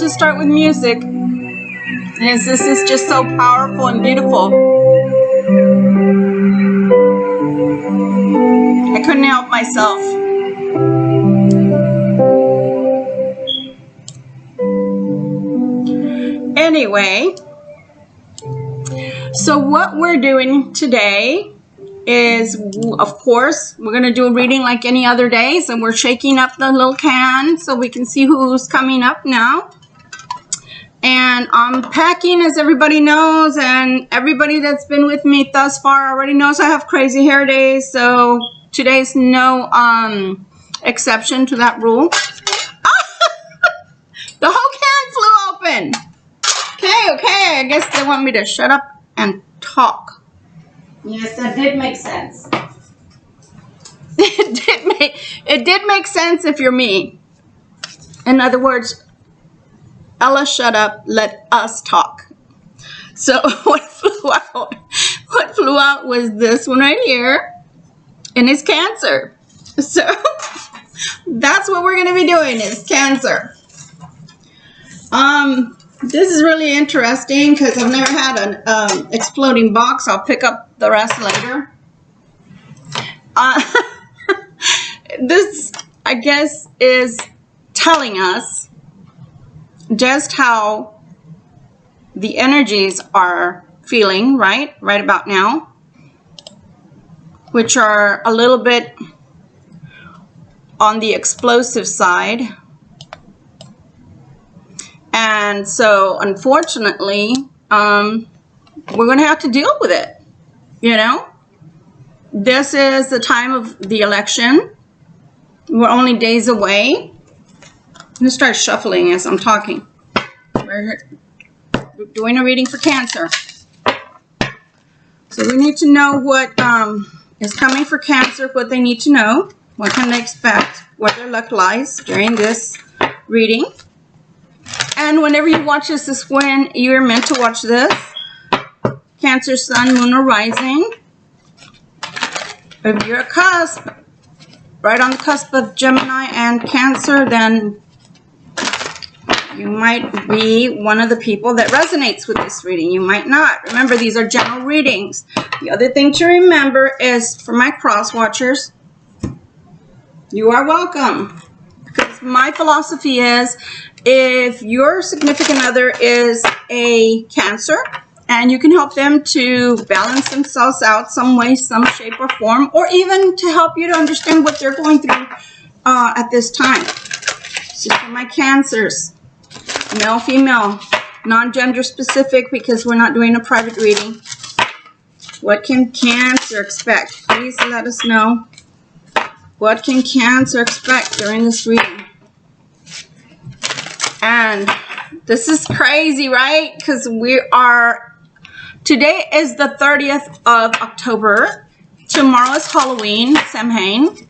to start with music, as this is just so powerful and beautiful. I couldn't help myself. Anyway, so what we're doing today is, of course, we're going to do a reading like any other day. So we're shaking up the little can so we can see who's coming up now. And I'm packing, as everybody knows, and everybody that's been with me thus far already knows I have crazy hair days. So today's no exception to that rule. The whole can flew open. Okay, I guess they want me to shut up and talk. Yes, that did make sense. It did make sense if you're me. In other words, Ella, shut up, let us talk. So what flew out was this one right here, and it's Cancer. So that's what we're going to be doing, is Cancer. This is really interesting because I've never had an exploding box. I'll pick up the rest later. This, I guess, is telling us just how the energies are feeling right about now, which are a little bit on the explosive side. And so, unfortunately, we're going to have to deal with it, you know. This is the time of the election. We're only days away. I'm going to start shuffling as I'm talking. We're doing a reading for Cancer. So we need to know what is coming for Cancer, what they need to know, what can they expect, what their luck lies during this reading. And whenever you watch this is when you're meant to watch this. Cancer, Sun, Moon, or Rising. If you're a cusp, right on the cusp of Gemini and Cancer, then you might be one of the people that resonates with this reading. You might not. Remember, these are general readings. The other thing to remember is, for my cross watchers, you are welcome. Because my philosophy is, if your significant other is a Cancer and you can help them to balance themselves out some way, some shape or form, or even to help you to understand what they're going through at this time. So for my Cancers, male, female, non-gender specific, because we're not doing a private reading. What can Cancer expect? Please let us know. What can Cancer expect during this reading? And this is crazy, right? Because today is the 30th of October. Tomorrow is Halloween, Samhain.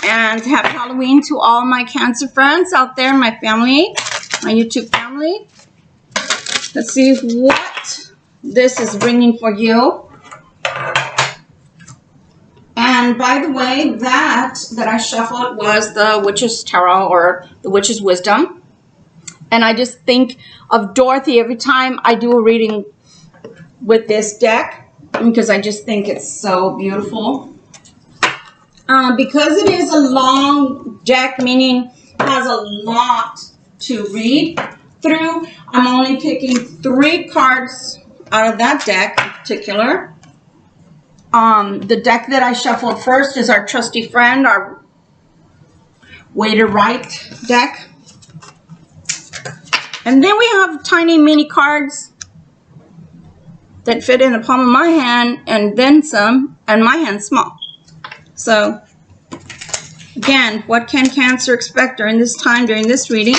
And happy Halloween to all my Cancer friends out there, my family, my YouTube family. Let's see what this is bringing for you. And by the way, that I shuffled was the Witch's Tarot, or the Witch's Wisdom. And I just think of Dorothy every time I do a reading with this deck, because I just think it's so beautiful. Because it is a long deck, meaning it has a lot to read through, I'm only picking 3 cards out of that deck in particular. The deck that I shuffled first is our trusty friend, our Way to Right deck. And then we have tiny mini cards that fit in the palm of my hand, and then some, and my hand's small. So, again, what can Cancer expect during this time, during this reading?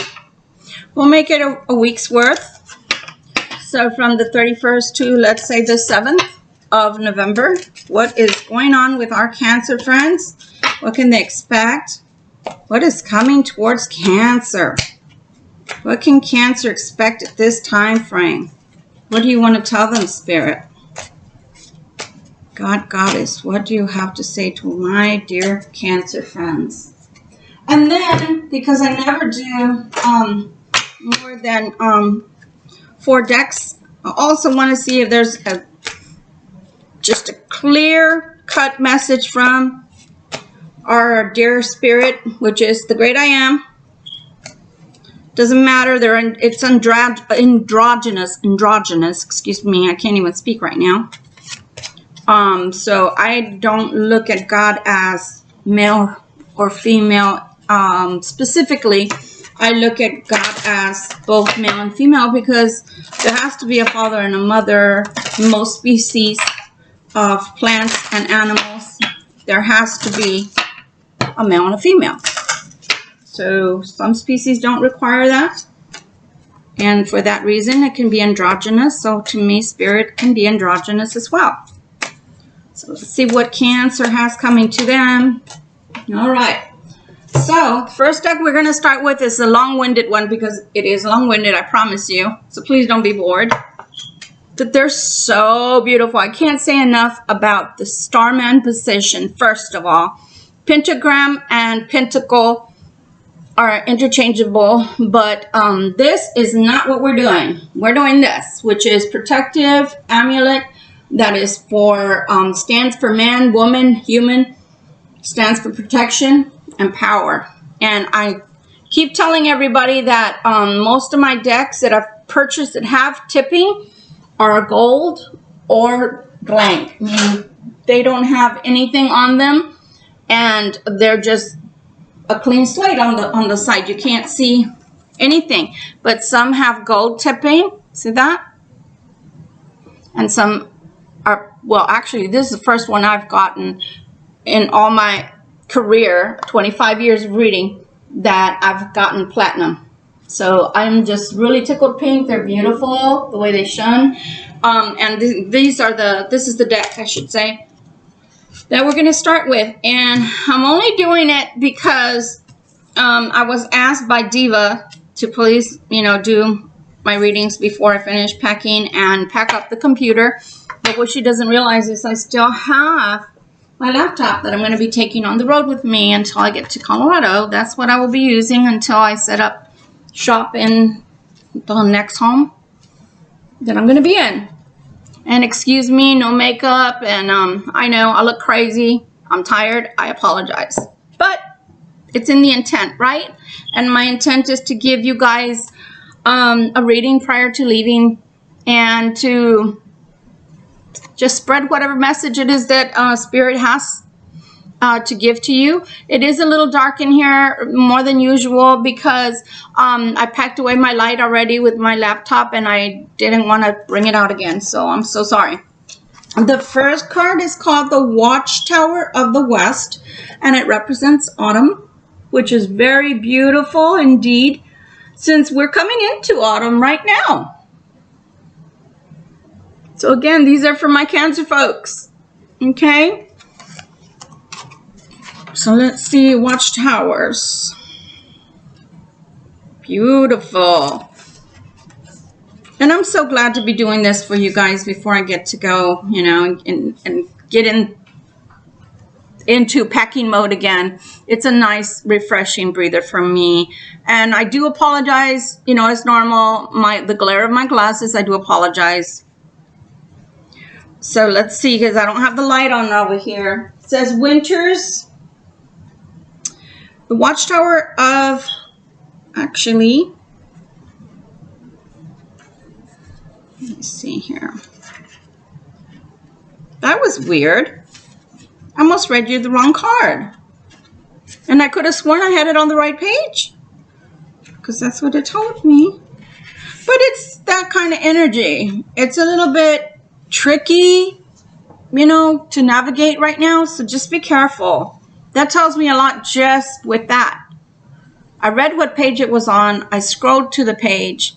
We'll make it a week's worth. So from the 31st to, let's say, the 7th of November, what is going on with our Cancer friends? What can they expect? What is coming towards Cancer? What can Cancer expect at this time frame? What do you want to tell them, Spirit? God, Goddess, what do you have to say to my dear Cancer friends? And then, because I never do more than 4 decks. I also want to see if there's just a clear-cut message from our dear spirit, which is the great I am. Doesn't matter. It's androgynous. Excuse me. I can't even speak right now. So I don't look at God as male or female. Specifically, I look at God as both male and female because there has to be a father and a mother. In most species of plants and animals, there has to be a male and a female. So some species don't require that. And for that reason, it can be androgynous. So to me, spirit can be androgynous as well. So let's see what Cancer has coming to them. All right. So the first deck we're going to start with is a long-winded one because it is long-winded, I promise you. So please don't be bored. But they're so beautiful. I can't say enough about the Starman position, first of all. Pentagram and Pentacle are interchangeable, but this is not what we're doing. We're doing this, which is protective amulet. That is for, stands for man, woman, human, stands for protection and power. And I keep telling everybody that most of my decks that I've purchased that have tipping are gold or blank. I mean, they don't have anything on them, and they're just a clean slate on the side. You can't see anything, but some have gold tipping. See that? And some are, well, actually, this is the first one I've gotten in all my career, 25 years of reading, that I've gotten platinum. So I'm just really tickled pink. They're beautiful the way they shine. And this is the deck, I should say, that we're going to start with. And I'm only doing it because I was asked by Diva to please, do my readings before I finish packing and pack up the computer. But what she doesn't realize is I still have my laptop that I'm going to be taking on the road with me until I get to Colorado. That's what I will be using until I set up shop in the next home that I'm going to be in. And excuse me, no makeup, and I know I look crazy. I'm tired. I apologize. But it's in the intent, right? And my intent is to give you guys a reading prior to leaving and to just spread whatever message it is that Spirit has to give to you. It is a little dark in here, more than usual, because I packed away my light already with my laptop and I didn't want to bring it out again, so I'm so sorry. The first card is called the Watchtower of the West, and it represents autumn, which is very beautiful indeed, since we're coming into autumn right now. So again, these are for my Cancer folks, okay? So let's see, Watchtowers. Beautiful. And I'm so glad to be doing this for you guys before I get to go, and get into packing mode again. It's a nice, refreshing breather for me. And I do apologize, as normal, the glare of my glasses, I do apologize. So let's see, because I don't have the light on over here. It says Winters. The Watchtower of, actually, let me see here. That was weird. I almost read you the wrong card. And I could have sworn I had it on the right page, because that's what it told me. But it's that kind of energy. It's a little bit tricky, to navigate right now. So just be careful. That tells me a lot just with that. I read what page it was on. I scrolled to the page.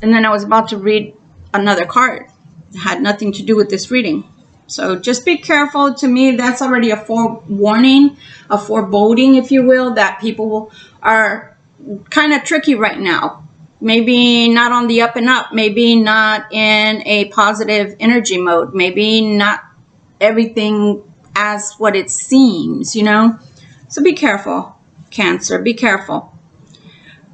And then I was about to read another card. It had nothing to do with this reading. So just be careful. To me, that's already a forewarning, a foreboding, if you will, that people are kind of tricky right now. Maybe not on the up and up. Maybe not in a positive energy mode. Maybe not everything as what it seems, So be careful, Cancer. Be careful.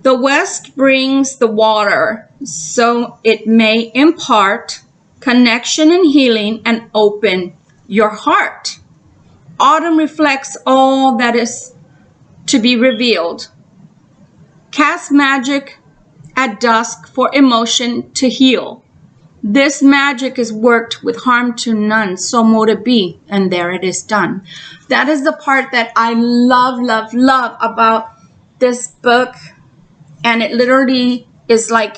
The west brings the water, so it may impart connection and healing and open your heart. Autumn reflects all that is to be revealed. Cast magic at dusk for emotion to heal. This magic is worked with harm to none, so mote it be, and there it is done. That is the part that I love, love, love about this book, and it literally is like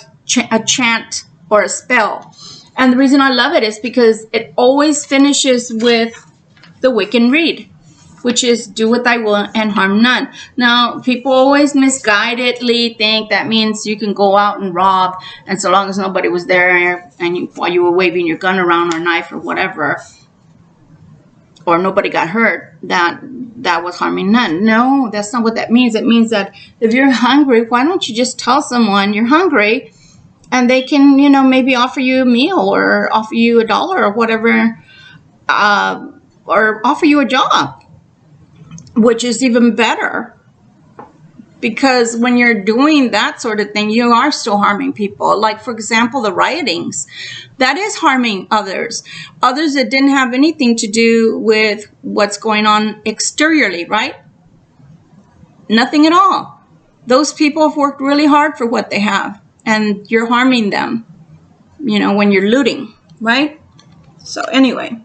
a chant or a spell. And the reason I love it is because it always finishes with the Wiccan Rede, which is do what I will and harm none. Now, people always misguidedly think that means you can go out and rob, and so long as nobody was there and while you were waving your gun around or knife or whatever, or nobody got hurt, that was harming none. No, that's not what that means. It means that if you're hungry, why don't you just tell someone you're hungry, and they can, you know, maybe offer you a meal or offer you $1 or whatever, or offer you a job, which is even better, because when you're doing that sort of thing, you are still harming people. Like, for example, the riotings, that is harming others that didn't have anything to do with what's going on exteriorly, right? Nothing at all. Those people have worked really hard for what they have, and you're harming them, you know, when you're looting, right? So anyway,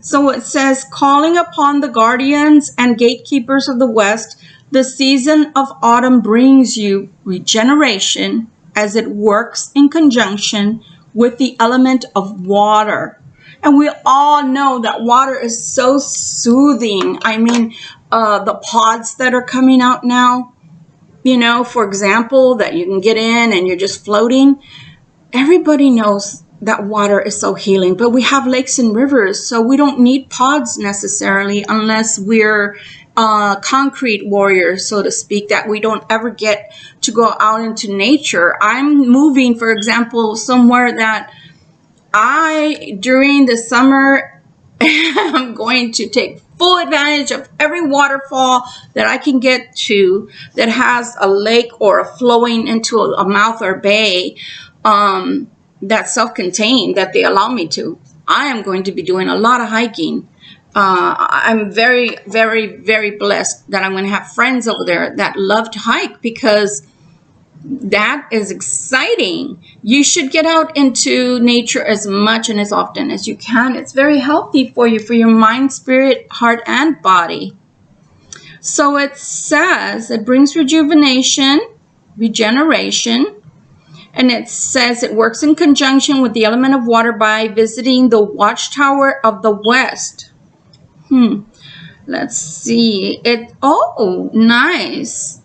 so it says, calling upon the guardians and gatekeepers of the West, the season of autumn brings you regeneration as it works in conjunction with the element of water. And we all know that water is so soothing. I mean, the pods that are coming out now, you know, for example, that you can get in and you're just floating. Everybody knows that water is so healing, but we have lakes and rivers, so we don't need pods necessarily unless we're concrete warriors, so to speak, that we don't ever get to go out into nature. I'm moving, for example, somewhere that during the summer, I'm going to take full advantage of every waterfall that I can get to that has a lake or a flowing into a mouth or bay, that's self-contained, that they allow me to. I am going to be doing a lot of hiking. I'm very, very, very blessed that I'm going to have friends over there that love to hike, because that is exciting. You should get out into nature as much and as often as you can. It's very healthy for you, for your mind, spirit, heart, and body. So it says it brings rejuvenation, regeneration, and it says it works in conjunction with the element of water by visiting the watchtower of the West. Let's see. Oh, nice.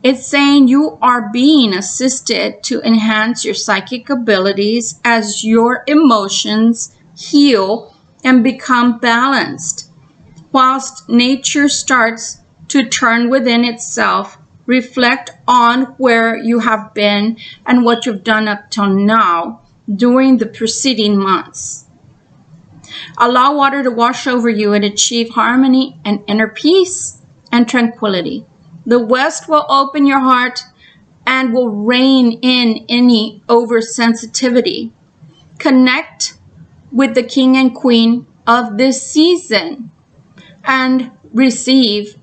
It's saying you are being assisted to enhance your psychic abilities as your emotions heal and become balanced, whilst nature starts to turn within itself. Reflect on where you have been and what you've done up till now during the preceding months. Allow water to wash over you and achieve harmony and inner peace and tranquility. The West will open your heart and will rein in any oversensitivity. Connect with the king and queen of this season and receive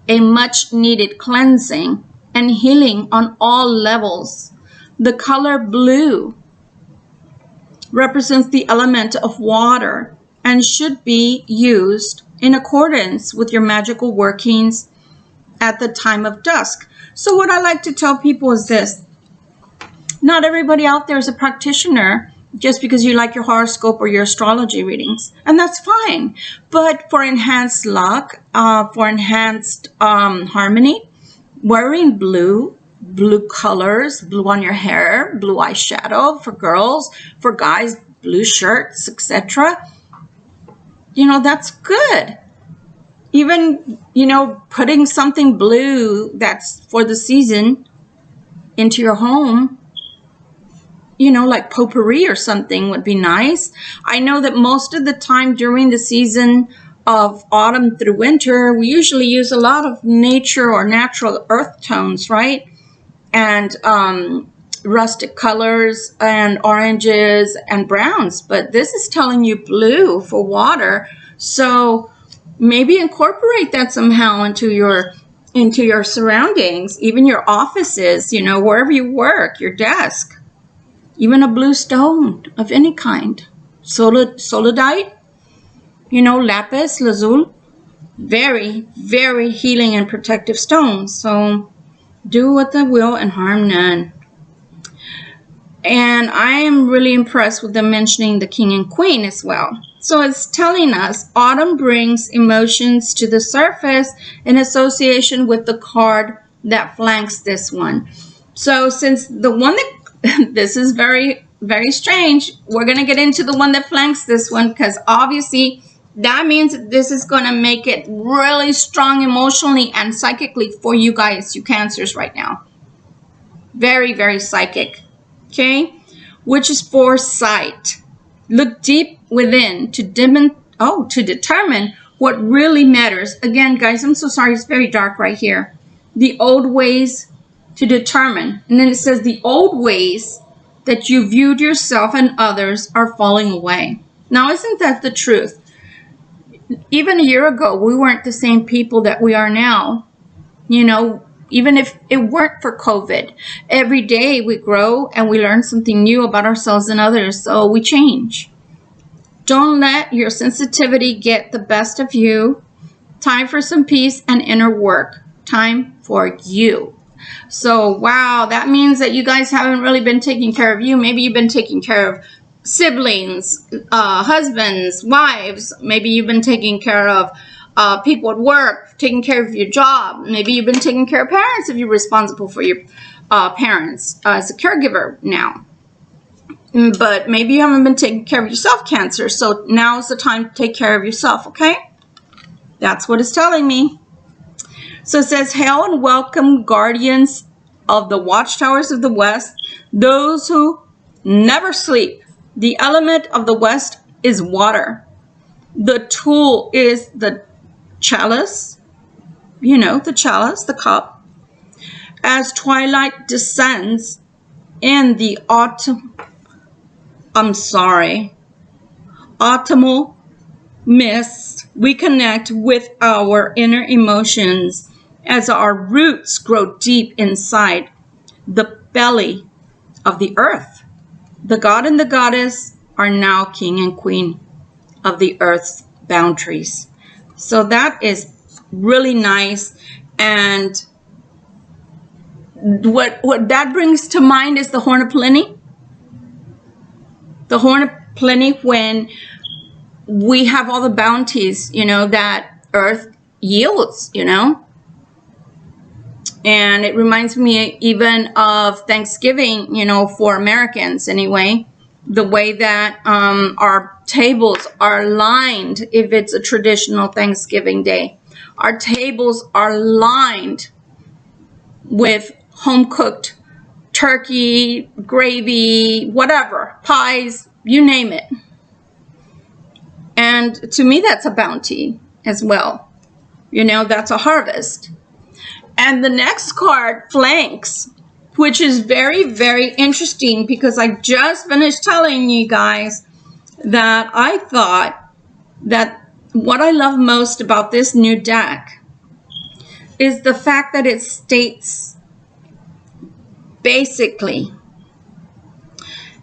a much needed cleansing and healing on all levels. The color blue represents the element of water and should be used in accordance with your magical workings at the time of dusk. So what I like to tell people is this: not everybody out there is a practitioner just because you like your horoscope or your astrology readings, and that's fine. But for enhanced luck, for enhanced harmony, wearing blue colors, blue on your hair, blue eyeshadow for girls, for guys, blue shirts, etc. You know, that's good. Even, you know, putting something blue that's for the season into your home, you know, like potpourri or something would be nice. I know that most of the time during the season of autumn through winter, we usually use a lot of nature or natural earth tones, right? and rustic colors and oranges and browns, but this is telling you blue for water. So maybe incorporate that somehow into your surroundings, even your offices, you know, wherever you work, your desk, even a blue stone of any kind, solidite, you know, lapis lazuli, very, very healing and protective stones. So do what they will and harm none. And I am really impressed with them mentioning the king and queen as well. So it's telling us autumn brings emotions to the surface in association with the card that flanks this one. So since the one that, this is very, very strange, we're going to get into the one that flanks this one, because obviously that means this is going to make it really strong emotionally and psychically for you guys, you Cancers right now. Very, very psychic. Okay, which is foresight. Look deep within to determine what really matters. Again, guys, I'm so sorry, it's very dark right here. The old ways to determine. And then it says the old ways that you viewed yourself and others are falling away. Now, isn't that the truth? Even a year ago, we weren't the same people that we are now. You know, even if it weren't for COVID, every day we grow and we learn something new about ourselves and others, so we change. Don't let your sensitivity get the best of you. Time for some peace and inner work. Time for you. So, wow, that means that you guys haven't really been taking care of you. Maybe you've been taking care of siblings, husbands, wives. Maybe you've been taking care of people at work, taking care of your job. Maybe you've been taking care of parents if you're responsible for your parents as a caregiver now. But maybe you haven't been taking care of yourself, Cancer. So now is the time to take care of yourself, okay? That's what it's telling me. So it says, hail and welcome, guardians of the watchtowers of the West, those who never sleep. The element of the West is water. The tool is the chalice, you know, the chalice, the cup. As twilight descends in the autumnal mist, we connect with our inner emotions as our roots grow deep inside the belly of the earth. The god and the goddess are now king and queen of the earth's boundaries. So that is really nice. And what that brings to mind is the Horn of Plenty. The Horn of Plenty, when we have all the bounties, you know, that earth yields, you know. And it reminds me even of Thanksgiving, you know, for Americans anyway. The way that our tables are lined, if it's a traditional Thanksgiving day, our tables are lined with home-cooked turkey, gravy, whatever, pies, you name it. And to me, that's a bounty as well. You know, that's a harvest. And the next card flanks, which is very, very interesting, because I just finished telling you guys that I thought that what I love most about this new deck is the fact that it states, basically,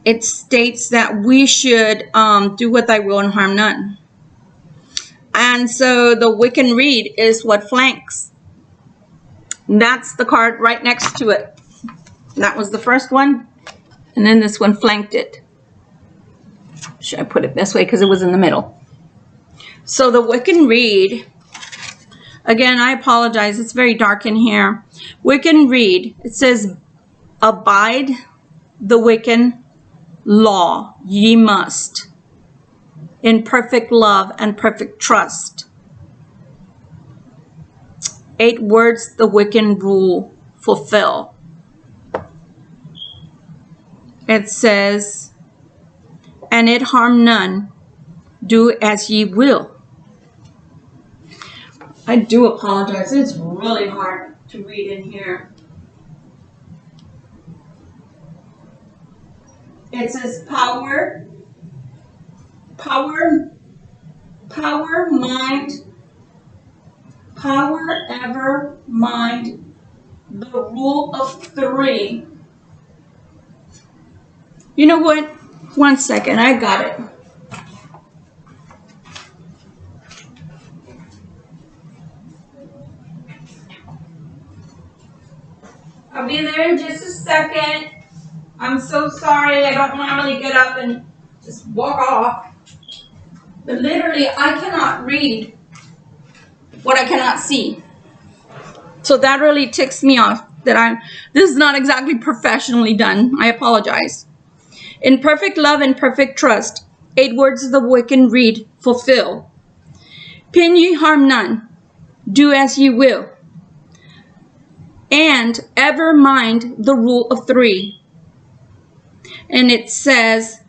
it states that we should do what thy will and harm none. And so the Wiccan Reed is what flanks. That's the card right next to it. That was the first one, and then this one flanked it. Should I put it this way because it was in the middle? So the Wiccan Reed, again, I apologize, it's very dark in here. Wiccan Reed, it says, abide the Wiccan law, ye must, in perfect love and perfect trust. 8 words the Wiccan rule fulfill. It says, and it harm none, do as ye will. I do apologize, it's really hard to read in here. It says power, mind, power, ever, mind, the rule of 3. You know what? 1 second, I got it. I'll be there in just a second. I'm so sorry. I don't normally get up and just walk off. But literally, I cannot read what I cannot see. So that really ticks me off that this is not exactly professionally done. I apologize. In perfect love and perfect trust, 8 words of the wicked read, fulfill. Pin ye harm none, do as ye will. And ever mind the rule of 3. And it says,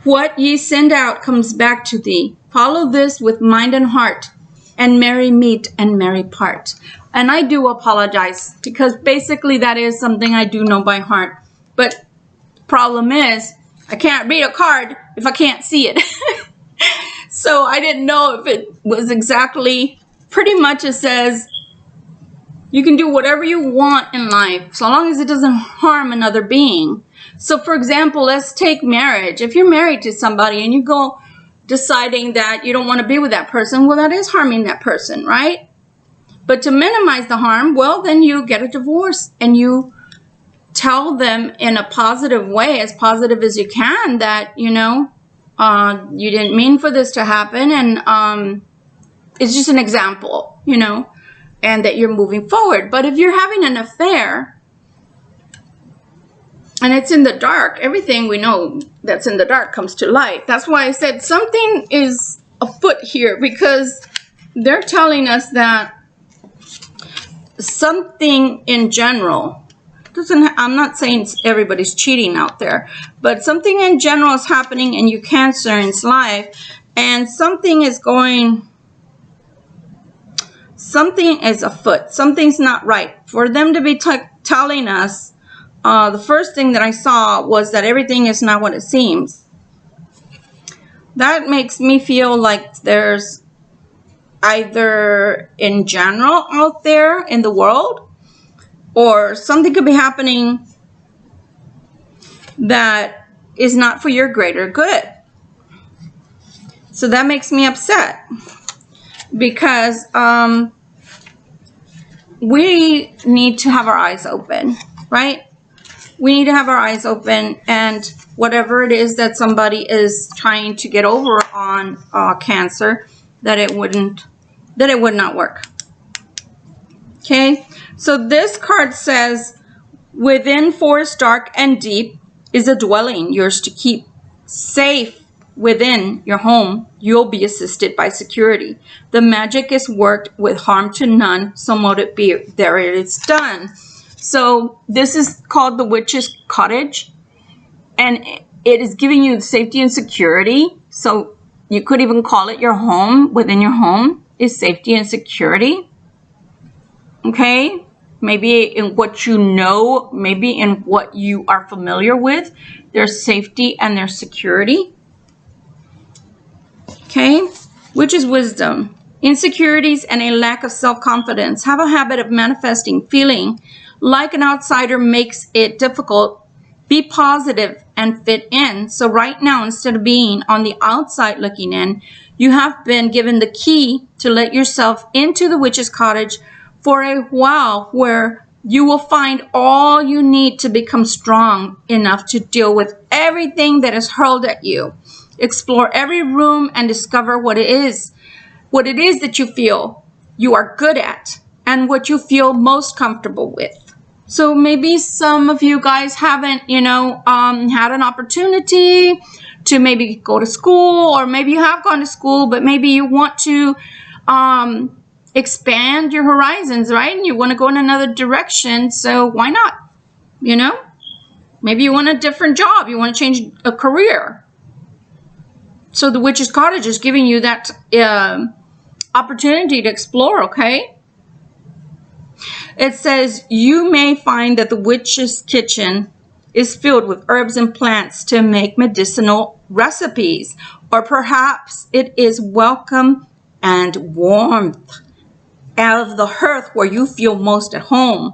what ye send out comes back to thee. Follow this with mind and heart, and merry meet and merry part. And I do apologize, because basically that is something I do know by heart. But the problem is, I can't read a card if I can't see it. So I didn't know if it was exactly, pretty much it says, you can do whatever you want in life, so long as it doesn't harm another being. So for example, let's take marriage. If you're married to somebody and you go deciding that you don't want to be with that person, well, that is harming that person, right? But to minimize the harm, well, then you get a divorce and you tell them in a positive way, as positive as you can, that, you know, you didn't mean for this to happen, and it's just an example, you know, and that you're moving forward. But if you're having an affair and it's in the dark, everything we know that's in the dark comes to light. That's why I said something is afoot here, because they're telling us that something in general I'm not saying everybody's cheating out there, but something in general is happening in you Cancer's life, and something is afoot. Something's not right. For them to be telling us, the first thing that I saw was that everything is not what it seems. That makes me feel like there's either in general out there in the world, or something could be happening that is not for your greater good. So that makes me upset, because we need to have our eyes open, right? We need to have our eyes open, and whatever it is that somebody is trying to get over on Cancer, that it would not work. Okay, so this card says, within forest dark and deep is a dwelling, yours to keep. Safe within your home, you'll be assisted by security. The magic is worked with harm to none, so mote it be. There it is done. So this is called the Witch's Cottage, and it is giving you safety and security. So you could even call it your home. Within your home is safety and security. Okay, maybe in what you know, maybe in what you are familiar with, there's safety and there's security. Okay, which is wisdom. Insecurities and a lack of self-confidence have a habit of manifesting. Feeling like an outsider makes it difficult. Be positive and fit in. So right now, instead of being on the outside looking in, you have been given the key to let yourself into the Witch's Cottage for a while, where you will find all you need to become strong enough to deal with everything that is hurled at you. Explore every room and discover what it is that you feel you are good at and what you feel most comfortable with. So maybe some of you guys haven't, had an opportunity to maybe go to school, or maybe you have gone to school, but maybe you want to expand your horizons, right? And you want to go in another direction, so why not? Maybe you want a different job, you want to change a career. So the Witch's Cottage is giving you that opportunity to explore, okay? It says, you may find that the witch's kitchen is filled with herbs and plants to make medicinal recipes. Or perhaps it is welcome and warmth out of the hearth where you feel most at home.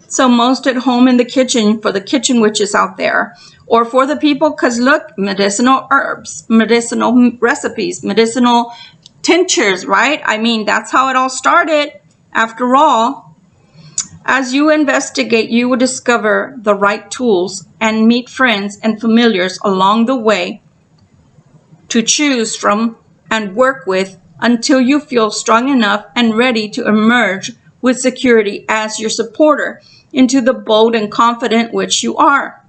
So most at home in the kitchen for the kitchen witches out there. Or for the people, because look, medicinal herbs, medicinal recipes, medicinal tinctures, right? I mean, that's how it all started. After all, as you investigate, you will discover the right tools and meet friends and familiars along the way to choose from and work with until you feel strong enough and ready to emerge with security as your supporter into the bold and confident witch you are.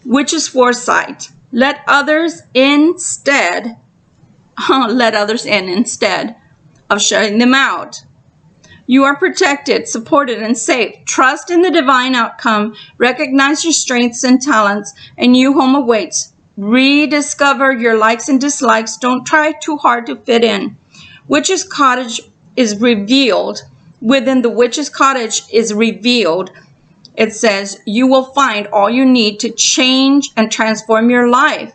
Which is foresight. Let others in instead of shutting them out. You are protected, supported, and safe. Trust in the divine outcome. Recognize your strengths and talents, and new home awaits. Rediscover your likes and dislikes. Don't try too hard to fit in. Witch's Cottage is revealed. Within the Witch's Cottage is revealed. It says, you will find all you need to change and transform your life.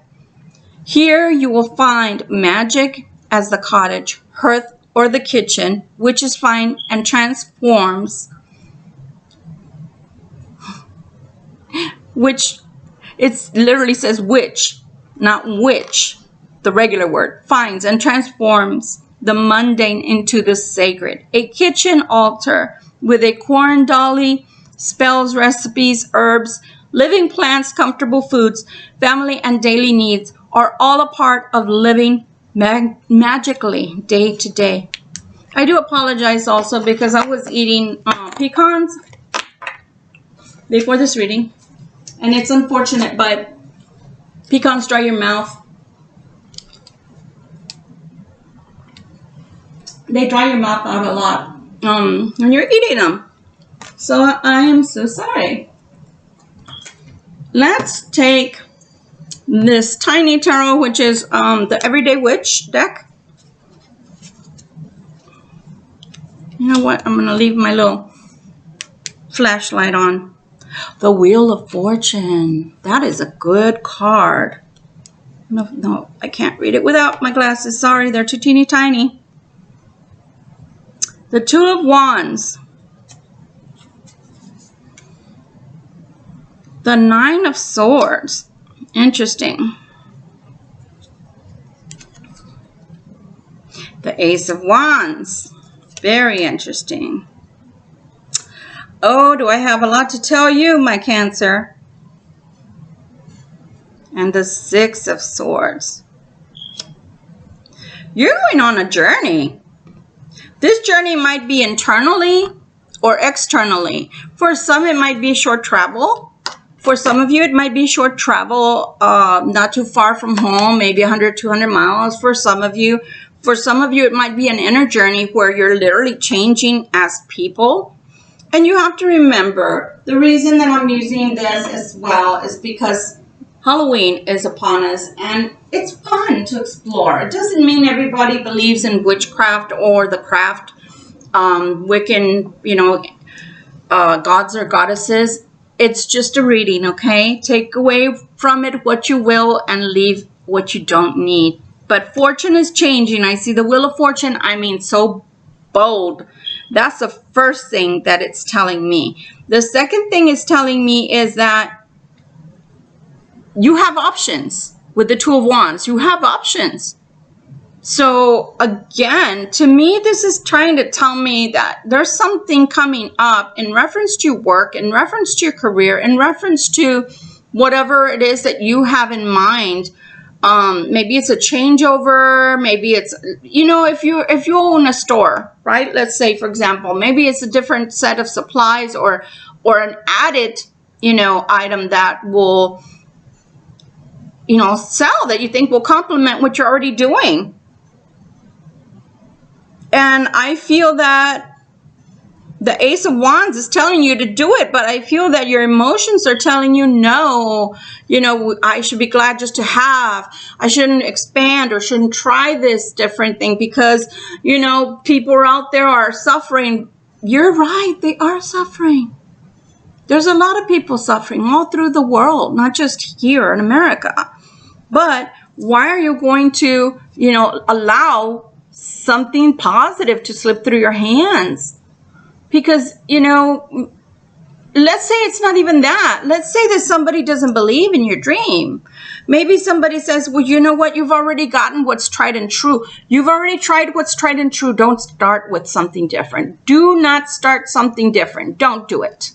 Here you will find magic as the cottage, hearth, or the kitchen, which is fine and transforms, which it literally says witch, not witch, the regular word, finds and transforms the mundane into the sacred. A kitchen altar with a corn dolly, spells, recipes, herbs, living plants, comfortable foods, family and daily needs are all a part of living magically day to day. I do apologize also because I was eating pecans before this reading, and it's unfortunate, but pecans dry your mouth. They dry your mouth out a lot when you're eating them. So I am so sorry. Let's take this tiny tarot, which is the Everyday Witch deck. You know what? I'm going to leave my little flashlight on. The Wheel of Fortune. That is a good card. No, I can't read it without my glasses. Sorry, they're too teeny tiny. The Two of Wands. The Nine of Swords. Interesting. The Ace of Wands. Very interesting. Oh, do I have a lot to tell you, my Cancer? And the Six of Swords. You're going on a journey. This journey might be internally or externally. For some, it might be short travel. For some of you, it might be short travel, not too far from home, maybe 100, 200 miles. For some of you, it might be an inner journey where you're literally changing as people. And you have to remember, the reason that I'm using this as well is because Halloween is upon us, and it's fun to explore. It doesn't mean everybody believes in witchcraft or the craft, Wiccan, gods or goddesses. It's just a reading, okay? Take away from it what you will and leave what you don't need. But fortune is changing. I see the Wheel of Fortune. I mean, so bold. That's the first thing that it's telling me. The second thing it's telling me is that you have options with the Two of Wands. You have options. So again, to me, this is trying to tell me that there's something coming up in reference to your work, in reference to your career, in reference to whatever it is that you have in mind. Maybe it's a changeover. Maybe it's, if you own a store, right? Let's say, for example, maybe it's a different set of supplies or an added, item that will, sell, that you think will complement what you're already doing. And I feel that the Ace of Wands is telling you to do it, but I feel that your emotions are telling you, no, I should be glad just to have. I shouldn't expand or shouldn't try this different thing because, people out there are suffering. You're right. They are suffering. There's a lot of people suffering all through the world, not just here in America. But why are you going to, you know, allow something positive to slip through your hands? Because, you know, let's say it's not even that. Let's say that somebody doesn't believe in your dream. Maybe somebody says, well, you know what? You've already gotten what's tried and true. You've already tried what's tried and true. Don't start with something different. Do not start something different. Don't do it.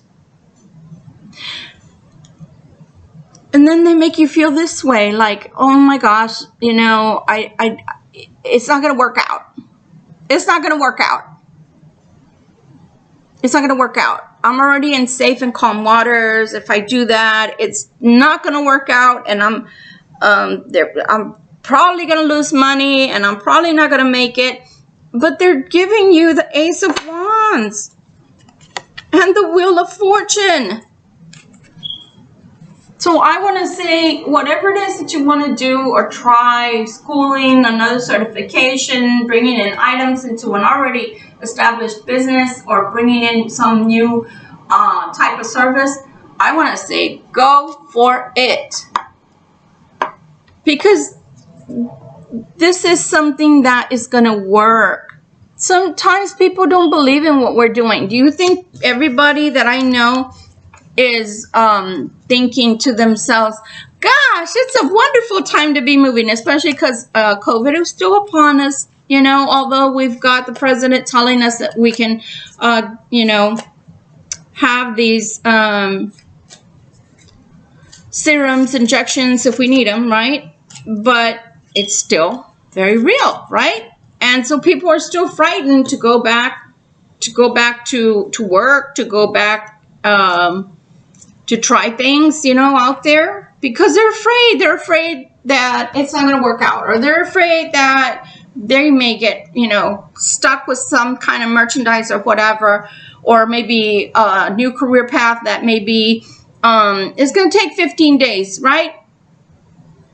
And then they make you feel this way, like, oh my gosh, you know, it's not going to work out. It's not going to work out. It's not going to work out. I'm already in safe and calm waters. If I do that, it's not going to work out, and I'm probably going to lose money, and I'm probably not going to make it. But they're giving you the Ace of Wands and the Wheel of Fortune. So I want to say, whatever it is that you want to do or try, schooling, another certification, bringing in items into an already established business, or bringing in some new type of service, I want to say, go for it. Because this is something that is going to work. Sometimes people don't believe in what we're doing. Do you think everybody that I know is thinking to themselves, gosh, it's a wonderful time to be moving, especially because COVID is still upon us, you know, although we've got the president telling us that we can, you know, have these serums, injections if we need them, right? But it's still very real, right? And so people are still frightened to go back to work, to go back to try things, you know, out there, because they're afraid. They're afraid that it's not going to work out, or they're afraid that they may get, you know, stuck with some kind of merchandise or whatever, or maybe a new career path that maybe is going to take 15 days, right?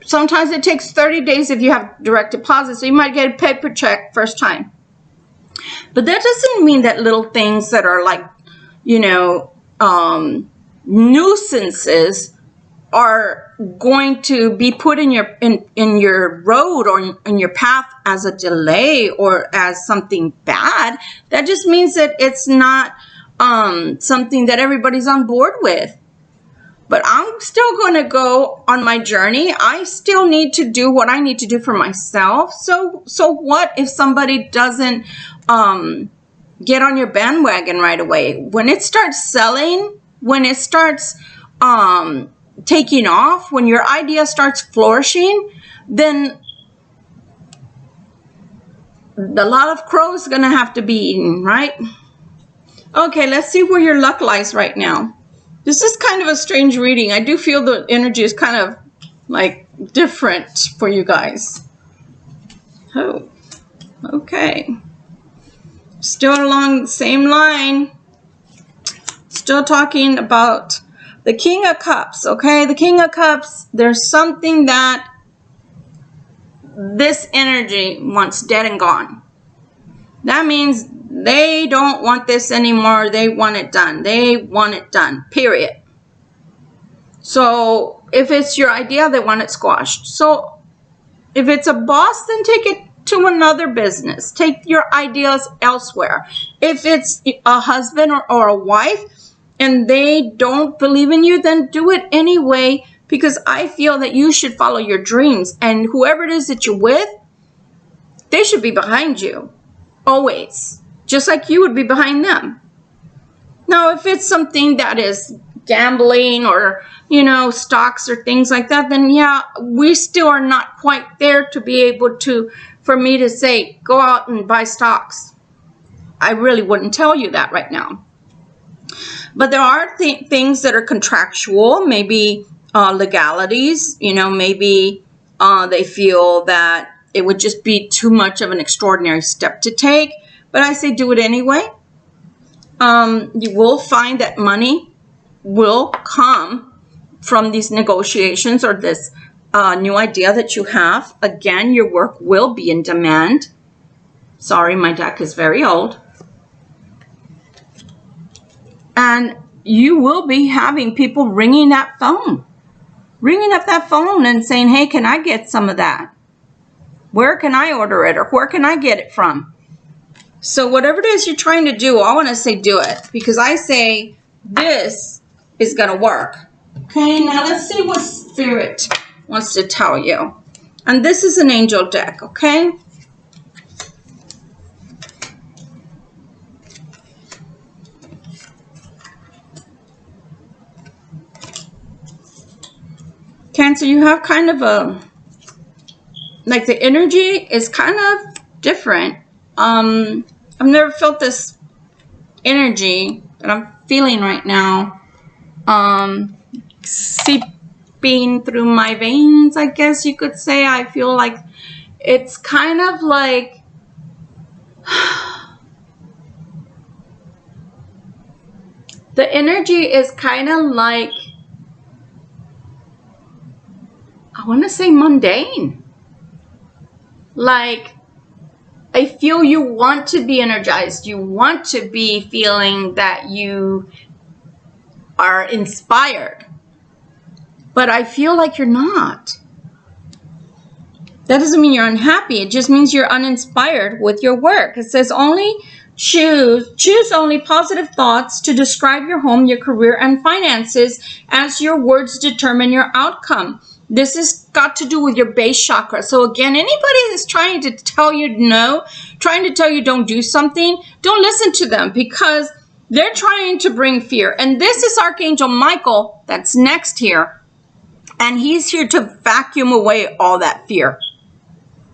Sometimes it takes 30 days if you have direct deposit, so you might get a paper check first time. But that doesn't mean that little things that are like, you know, nuisances are going to be put in your road or in your path as a delay or as something bad. That just means that it's not something that everybody's on board with. But I'm still going to go on my journey. I still need to do what I need to do for myself. So what if somebody doesn't get on your bandwagon right away? When it starts selling, when it starts taking off, when your idea starts flourishing, then a lot of crows are going to have to be eaten, right? Okay, let's see where your luck lies right now. This is kind of a strange reading. I do feel the energy is kind of like different for you guys. Oh, okay. Still along the same line. Still talking about the King of Cups, okay? The King of Cups, there's something that this energy wants dead and gone. That means they don't want this anymore. They want it done. They want it done, period. So if it's your idea, they want it squashed. So if it's a boss, then take it to another business. Take your ideas elsewhere. If it's a husband or a wife and they don't believe in you, then do it anyway, because I feel that you should follow your dreams, and whoever it is that you're with, they should be behind you always, just like you would be behind them. Now, if it's something that is gambling or, you know, stocks or things like that, then yeah, we still are not quite there to be able to, for me to say, go out and buy stocks. I really wouldn't tell you that right now. But there are things that are contractual, maybe legalities, you know, maybe they feel that it would just be too much of an extraordinary step to take. But I say do it anyway. You will find that money will come from these negotiations or this new idea that you have. Again, your work will be in demand. Sorry, my deck is very old. And you will be having people ringing that phone. Ringing up that phone and saying, hey, can I get some of that? Where can I order it? Or where can I get it from? So whatever it is you're trying to do, I want to say do it. Because I say this is going to work. Okay, now let's see what Spirit wants to tell you. And this is an angel deck, okay? Cancer, you have kind of a, like the energy is kind of different. I've never felt this energy that I'm feeling right now. Seeping through my veins, I guess you could say. I feel like it's kind of like the energy is kind of like, I want to say mundane. Like, I feel you want to be energized. You want to be feeling that you are inspired. But I feel like you're not. That doesn't mean you're unhappy. It just means you're uninspired with your work. It says only choose only positive thoughts to describe your home, your career, and finances, as your words determine your outcome. This has got to do with your base chakra. So again, anybody that's trying to tell you no, trying to tell you don't do something, don't listen to them, because they're trying to bring fear. And this is Archangel Michael that's next here. And he's here to vacuum away all that fear.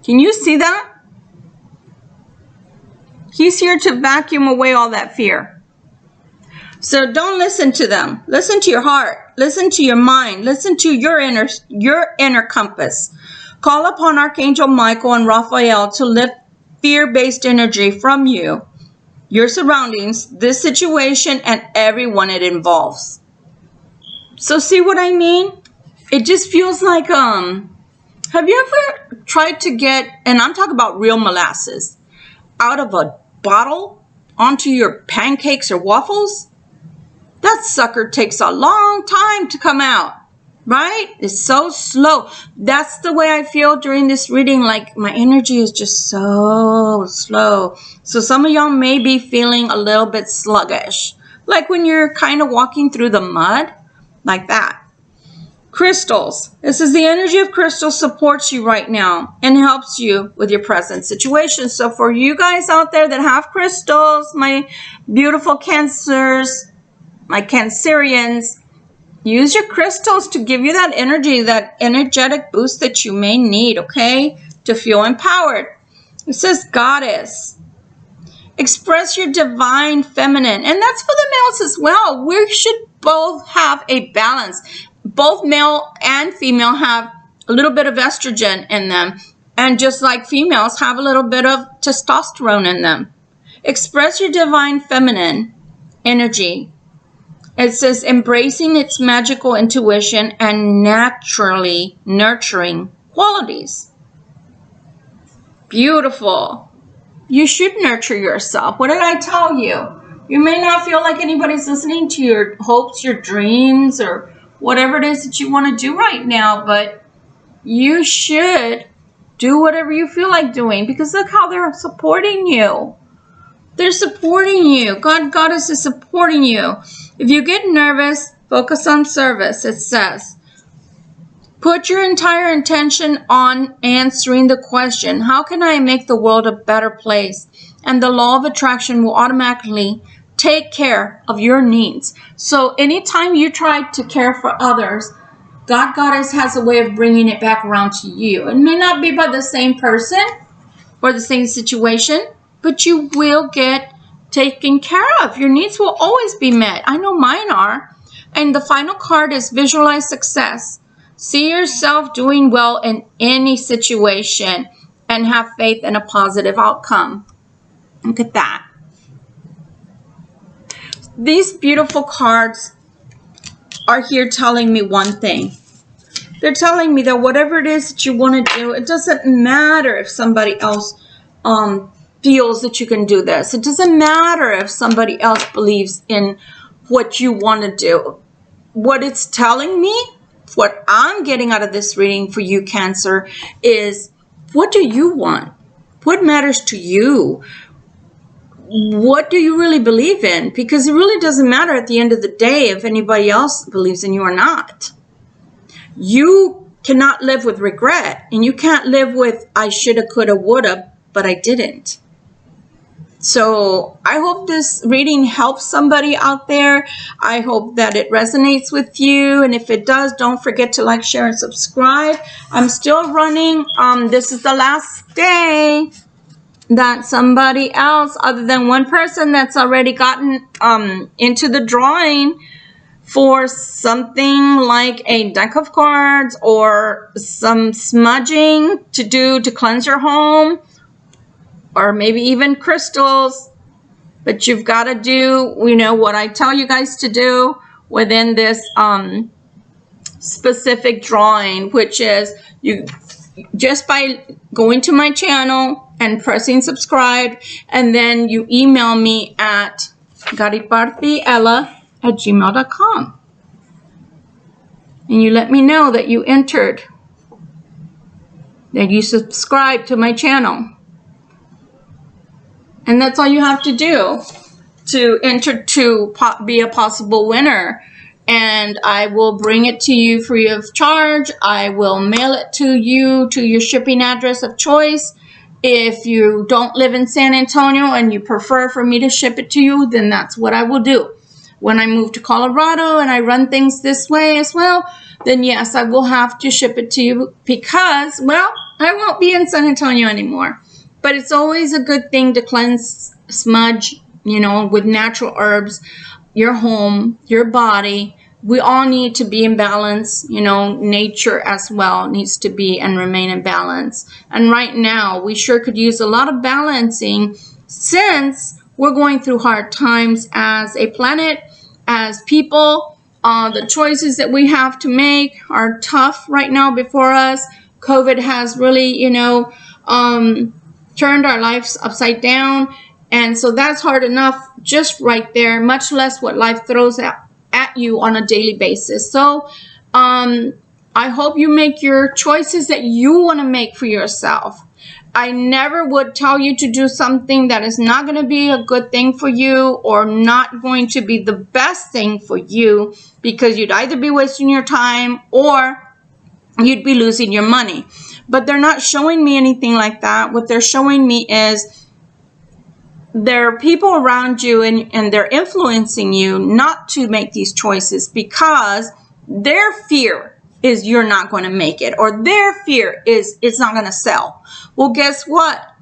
Can you see that? He's here to vacuum away all that fear. So don't listen to them. Listen to your heart. Listen to your mind. Listen to your inner compass. Call upon Archangel Michael and Raphael to lift fear-based energy from you, your surroundings, this situation, and everyone it involves. So see what I mean? It just feels like, have you ever tried to get, and I'm talking about real molasses, out of a bottle onto your pancakes or waffles? That sucker takes a long time to come out, right? It's so slow. That's the way I feel during this reading. Like my energy is just so slow. So some of y'all may be feeling a little bit sluggish. Like when you're kind of walking through the mud, like that. Crystals. This is the energy of crystals supports you right now and helps you with your present situation. So for you guys out there that have crystals, my beautiful Cancers, my Cancerians, use your crystals to give you that energy, that energetic boost that you may need, okay? To feel empowered. It says Goddess. Express your divine feminine. And that's for the males as well. We should both have a balance. Both male and female have a little bit of estrogen in them. And just like females have a little bit of testosterone in them. Express your divine feminine energy. It says embracing its magical intuition and naturally nurturing qualities. Beautiful. You should nurture yourself. What did I tell you? You may not feel like anybody's listening to your hopes, your dreams, or whatever it is that you want to do right now, but you should do whatever you feel like doing, because look how they're supporting you. They're supporting you. Goddess is supporting you. If you get nervous, focus on service, it says. Put your entire intention on answering the question, how can I make the world a better place? And the law of attraction will automatically take care of your needs. So anytime you try to care for others, Goddess has a way of bringing it back around to you. It may not be by the same person or the same situation, but you will get taken care of. Your needs will always be met. I know mine are. And the final card is visualize success. See yourself doing well in any situation and have faith in a positive outcome. Look at that. These beautiful cards are here telling me one thing. They're telling me that whatever it is that you want to do, it doesn't matter if somebody else feels that you can do this. It doesn't matter if somebody else believes in what you want to do. What it's telling me, what I'm getting out of this reading for you, Cancer, is what do you want? What matters to you? What do you really believe in? Because it really doesn't matter at the end of the day if anybody else believes in you or not. You cannot live with regret, and you can't live with I shoulda, coulda, woulda, but I didn't. So I hope this reading helps somebody out there. I hope that it resonates with you. And if it does, don't forget to like, share, and subscribe. I'm still running. This is the last day that somebody else other than one person that's already gotten into the drawing for something like a deck of cards or some smudging to do to cleanse your home, or maybe even crystals. But you've got to do, you know, what I tell you guys to do within this specific drawing, which is you just by going to my channel and pressing subscribe, and then you email me at garipartiella@gmail.com, and you let me know that you entered, that you subscribe to my channel. And that's all you have to do to enter to be a possible winner. And I will bring it to you free of charge. I will mail it to you to your shipping address of choice. If you don't live in San Antonio and you prefer for me to ship it to you, then that's what I will do. When I move to Colorado and I run things this way as well, then yes, I will have to ship it to you because, well, I won't be in San Antonio anymore. But it's always a good thing to cleanse, smudge, you know, with natural herbs, your home, your body. We all need to be in balance. You know, nature as well needs to be and remain in balance. And right now, we sure could use a lot of balancing since we're going through hard times as a planet, as people. The choices that we have to make are tough right now before us. COVID has really, you know, turned our lives upside down, and so that's hard enough just right there, much less what life throws at you on a daily basis. So I hope you make your choices that you want to make for yourself. I never would tell you to do something that is not going to be a good thing for you or not going to be the best thing for you, because you'd either be wasting your time or you'd be losing your money. But they're not showing me anything like that. What they're showing me is there are people around you and they're influencing you not to make these choices because their fear is you're not going to make it, or their fear is it's not going to sell. Well, guess what?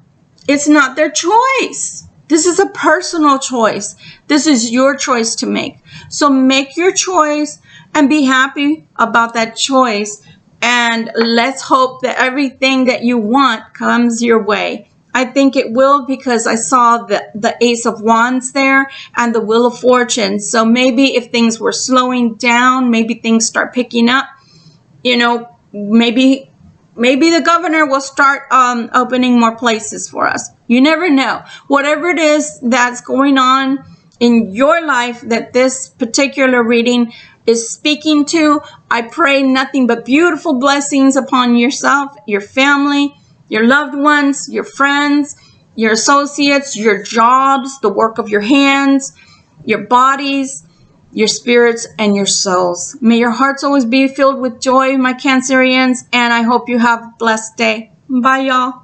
It's not their choice. This is a personal choice. This is your choice to make. So make your choice and be happy about that choice. And let's hope that everything that you want comes your way. I think it will, because I saw the Ace of Wands there and the Wheel of Fortune. So maybe if things were slowing down, maybe things start picking up. You know, maybe the governor will start opening more places for us. You never know. Whatever it is that's going on in your life that this particular reading is speaking to, I pray nothing but beautiful blessings upon yourself, your family, your loved ones, your friends, your associates, your jobs, the work of your hands, your bodies, your spirits, and your souls. May your hearts always be filled with joy, my Cancerians, and I hope you have a blessed day. Bye, y'all.